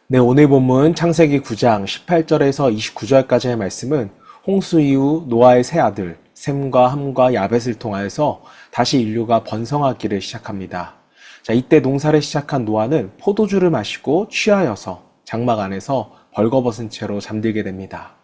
네, 오늘 본문 창세기 9장 18절에서 29절까지의 말씀은 홍수 이후 노아의 세 아들 셈과 함과 야벳을 통하여서 다시 인류가 번성하기를 시작합니다. 자, 이때 농사를 시작한 노아는 포도주를 마시고 취하여서 장막 안에서 벌거벗은 채로 잠들게 됩니다.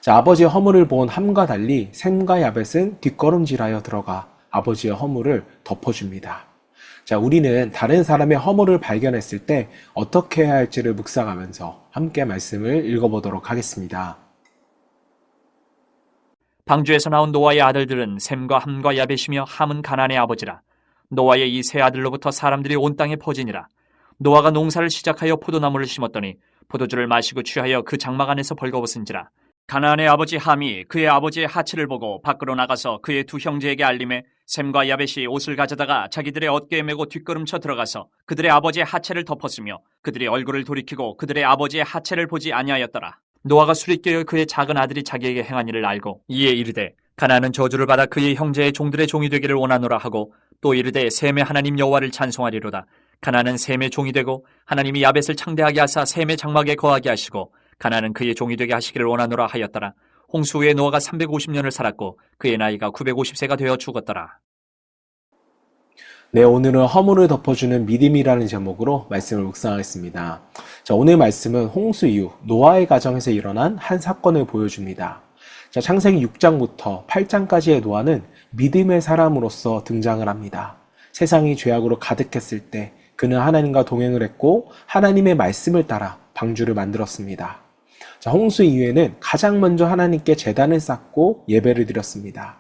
자, 아버지의 허물을 본 함과 달리 셈과 야벳은 뒷걸음질하여 들어가 아버지의 허물을 덮어줍니다. 자, 우리는 다른 사람의 허물을 발견했을 때 어떻게 해야 할지를 묵상하면서 함께 말씀을 읽어보도록 하겠습니다. 방주에서 나온 노아의 아들들은 셈과 함과 야벳이며 함은 가나안의 아버지라. 노아의 이 세 아들로부터 사람들이 온 땅에 퍼지니라. 노아가 농사를 시작하여 포도나무를 심었더니 포도주를 마시고 취하여 그 장막 안에서 벌거벗은지라. 가나안의 아버지 함이 그의 아버지의 하체를 보고 밖으로 나가서 그의 두 형제에게 알림해 셈과 야벳이 옷을 가져다가 자기들의 어깨에 메고 뒷걸음쳐 들어가서 그들의 아버지의 하체를 덮었으며 그들이 얼굴을 돌이키고 그들의 아버지의 하체를 보지 아니하였더라. 노아가 술이 깨어 그의 작은 아들이 자기에게 행한 일을 알고 이에 이르되 가나안은 저주를 받아 그의 형제의 종들의 종이 되기를 원하노라 하고 또 이르되 셈의 하나님 여호와를 찬송하리로다. 가나안은 셈의 종이 되고 하나님이 야벳을 창대하게 하사 셈의 장막에 거하게 하시고 가나안은 그의 종이 되게 하시기를 원하노라 하였더라. 홍수 후에 노아가 350년을 살았고 그의 나이가 950세가 되어 죽었더라. 네, 오늘은 허물을 덮어주는 믿음이라는 제목으로 말씀을 묵상하겠습니다. 자, 오늘 말씀은 홍수 이후 노아의 가정에서 일어난 한 사건을 보여줍니다. 자, 창세기 6장부터 8장까지의 노아는 믿음의 사람으로서 등장을 합니다. 세상이 죄악으로 가득했을 때 그는 하나님과 동행을 했고 하나님의 말씀을 따라 방주를 만들었습니다. 자, 홍수 이후에는 가장 먼저 하나님께 제단을 쌓고 예배를 드렸습니다.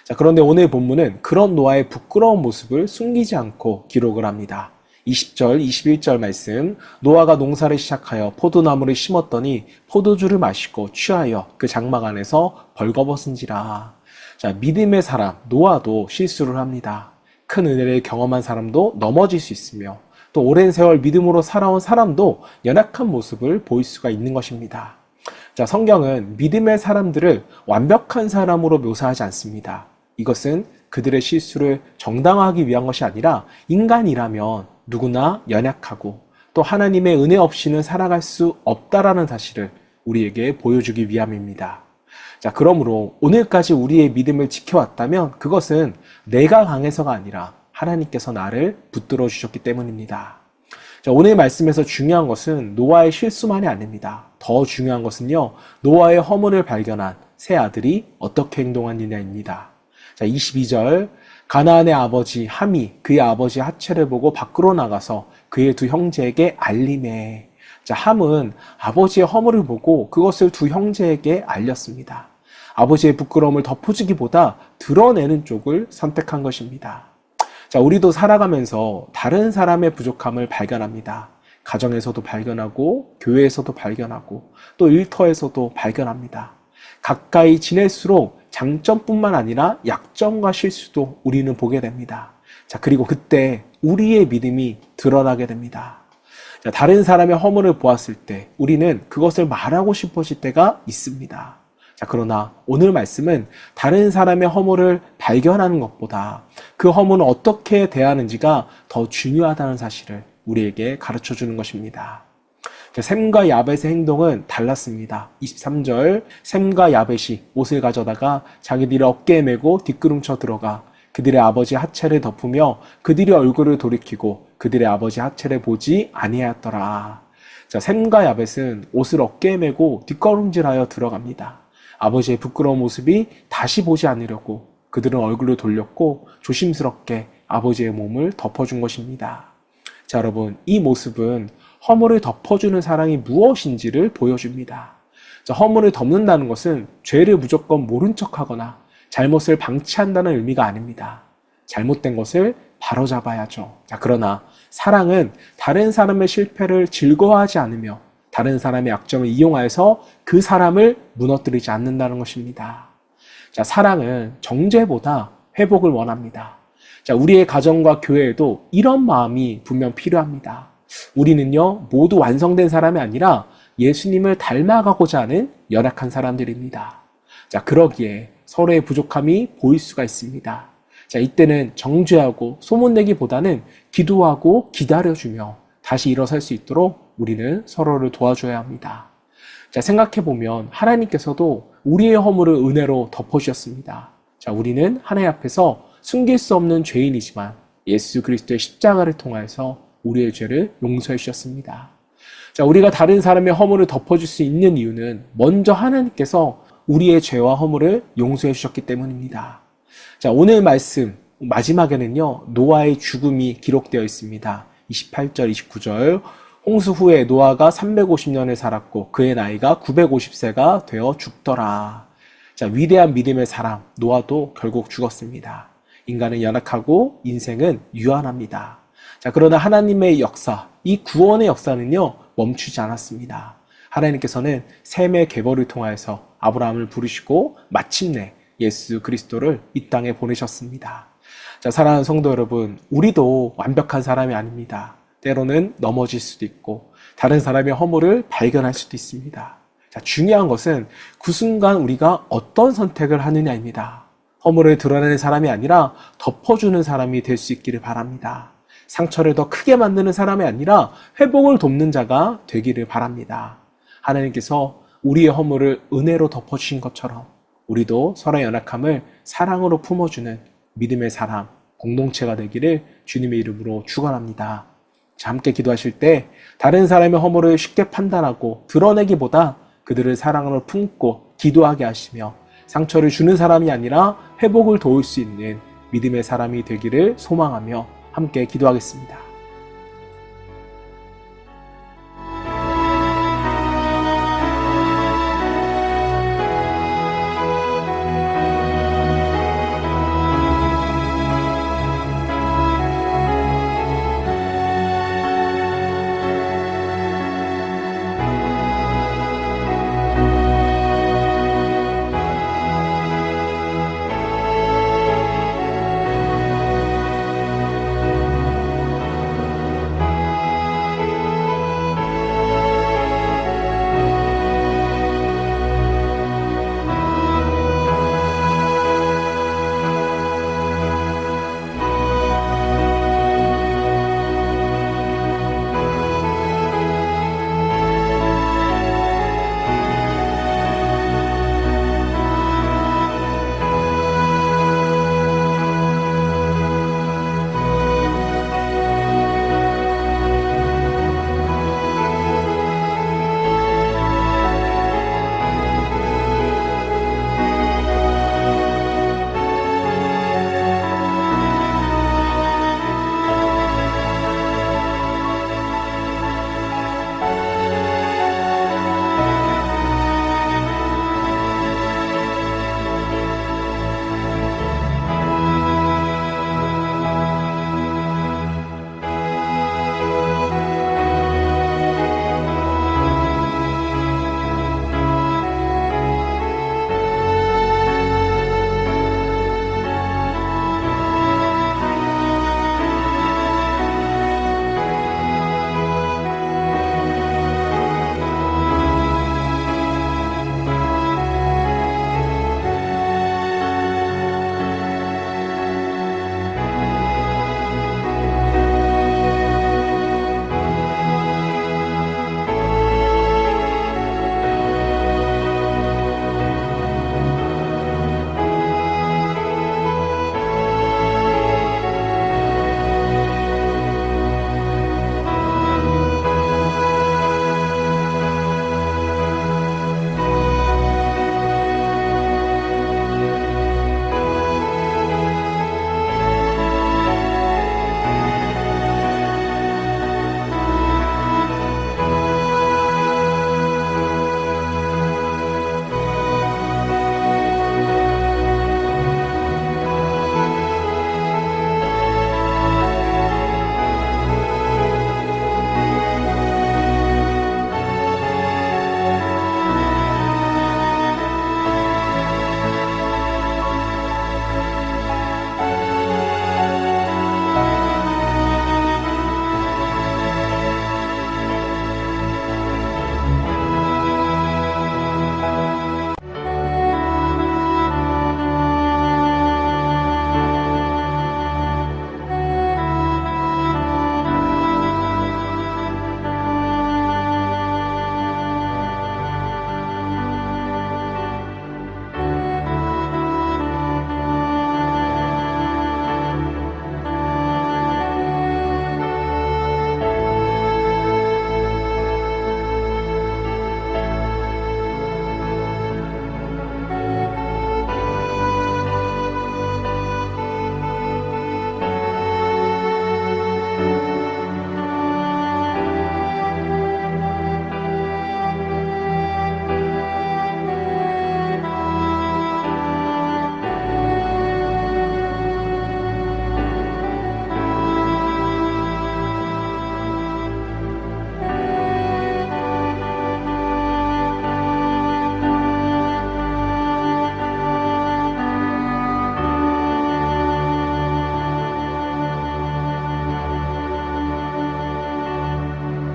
자, 그런데 오늘 본문은 그런 노아의 부끄러운 모습을 숨기지 않고 기록을 합니다. 20절, 21절 말씀, 노아가 농사를 시작하여 포도나무를 심었더니 포도주를 마시고 취하여 그 장막 안에서 벌거벗은지라. 자, 믿음의 사람 노아도 실수를 합니다. 큰 은혜를 경험한 사람도 넘어질 수 있으며 또 오랜 세월 믿음으로 살아온 사람도 연약한 모습을 보일 수가 있는 것입니다. 자, 성경은 믿음의 사람들을 완벽한 사람으로 묘사하지 않습니다. 이것은 그들의 실수를 정당화하기 위한 것이 아니라 인간이라면 누구나 연약하고 또 하나님의 은혜 없이는 살아갈 수 없다라는 사실을 우리에게 보여주기 위함입니다. 자, 그러므로 오늘까지 우리의 믿음을 지켜왔다면 그것은 내가 강해서가 아니라 하나님께서 나를 붙들어 주셨기 때문입니다. 자, 오늘 말씀에서 중요한 것은 노아의 실수만이 아닙니다. 더 중요한 것은요, 노아의 허물을 발견한 세 아들이 어떻게 행동하느냐입니다. 자, 22절, 가나안의 아버지 함이 그의 아버지 하체를 보고 밖으로 나가서 그의 두 형제에게 알림해. 자, 함은 아버지의 허물을 보고 그것을 두 형제에게 알렸습니다. 아버지의 부끄러움을 덮어주기보다 드러내는 쪽을 선택한 것입니다. 자, 우리도 살아가면서 다른 사람의 부족함을 발견합니다. 가정에서도 발견하고 교회에서도 발견하고 또 일터에서도 발견합니다. 가까이 지낼수록 장점뿐만 아니라 약점과 실수도 우리는 보게 됩니다. 자, 그리고 그때 우리의 믿음이 드러나게 됩니다. 자, 다른 사람의 허물을 보았을 때 우리는 그것을 말하고 싶어질 때가 있습니다. 자, 그러나 오늘 말씀은 다른 사람의 허물을 발견하는 것보다 그 허물은 어떻게 대하는지가 더 중요하다는 사실을 우리에게 가르쳐 주는 것입니다. 자, 셈과 야벳의 행동은 달랐습니다. 23절, 셈과 야벳이 옷을 가져다가 자기들의 어깨에 메고 뒷걸음쳐 들어가 그들의 아버지 하체를 덮으며 그들의 얼굴을 돌이키고 그들의 아버지 하체를 보지 아니하였더라. 자, 셈과 야벳은 옷을 어깨에 메고 뒷걸음질하여 들어갑니다. 아버지의 부끄러운 모습이 다시 보지 않으려고 그들은 얼굴을 돌렸고 조심스럽게 아버지의 몸을 덮어준 것입니다. 자, 여러분, 이 모습은 허물을 덮어주는 사랑이 무엇인지를 보여줍니다. 자, 허물을 덮는다는 것은 죄를 무조건 모른 척하거나 잘못을 방치한다는 의미가 아닙니다. 잘못된 것을 바로잡아야죠. 자, 그러나 사랑은 다른 사람의 실패를 즐거워하지 않으며 다른 사람의 약점을 이용하여서 그 사람을 무너뜨리지 않는다는 것입니다. 자, 사랑은 정죄보다 회복을 원합니다. 자, 우리의 가정과 교회에도 이런 마음이 분명 필요합니다. 우리는요, 모두 완성된 사람이 아니라 예수님을 닮아가고자 하는 연약한 사람들입니다. 자, 그러기에 서로의 부족함이 보일 수가 있습니다. 자, 이때는 정죄하고 소문내기보다는 기도하고 기다려주며 다시 일어설 수 있도록 우리는 서로를 도와줘야 합니다. 자, 생각해보면 하나님께서도 우리의 허물을 은혜로 덮어주셨습니다. 자, 우리는 하나님 앞에서 숨길 수 없는 죄인이지만 예수 그리스도의 십자가를 통하여서 우리의 죄를 용서해 주셨습니다. 자, 우리가 다른 사람의 허물을 덮어줄 수 있는 이유는 먼저 하나님께서 우리의 죄와 허물을 용서해 주셨기 때문입니다. 자, 오늘 말씀 마지막에는요, 노아의 죽음이 기록되어 있습니다. 28절, 29절. 홍수 후에 노아가 350년을 살았고 그의 나이가 950세가 되어 죽더라. 자, 위대한 믿음의 사람 노아도 결국 죽었습니다. 인간은 연약하고 인생은 유한합니다. 자, 그러나 하나님의 역사, 이 구원의 역사는요, 멈추지 않았습니다. 하나님께서는 셈의 계보를 통하여서 아브라함을 부르시고 마침내 예수 그리스도를 이 땅에 보내셨습니다. 자, 사랑하는 성도 여러분, 우리도 완벽한 사람이 아닙니다. 때로는 넘어질 수도 있고 다른 사람의 허물을 발견할 수도 있습니다. 자, 중요한 것은 그 순간 우리가 어떤 선택을 하느냐입니다. 허물을 드러내는 사람이 아니라 덮어주는 사람이 될 수 있기를 바랍니다. 상처를 더 크게 만드는 사람이 아니라 회복을 돕는 자가 되기를 바랍니다. 하나님께서 우리의 허물을 은혜로 덮어주신 것처럼 우리도 서로의 연약함을 사랑으로 품어주는 믿음의 사람, 공동체가 되기를 주님의 이름으로 축원합니다. 자, 함께 기도하실 때 다른 사람의 허물을 쉽게 판단하고 드러내기보다 그들을 사랑으로 품고 기도하게 하시며 상처를 주는 사람이 아니라 회복을 도울 수 있는 믿음의 사람이 되기를 소망하며 함께 기도하겠습니다.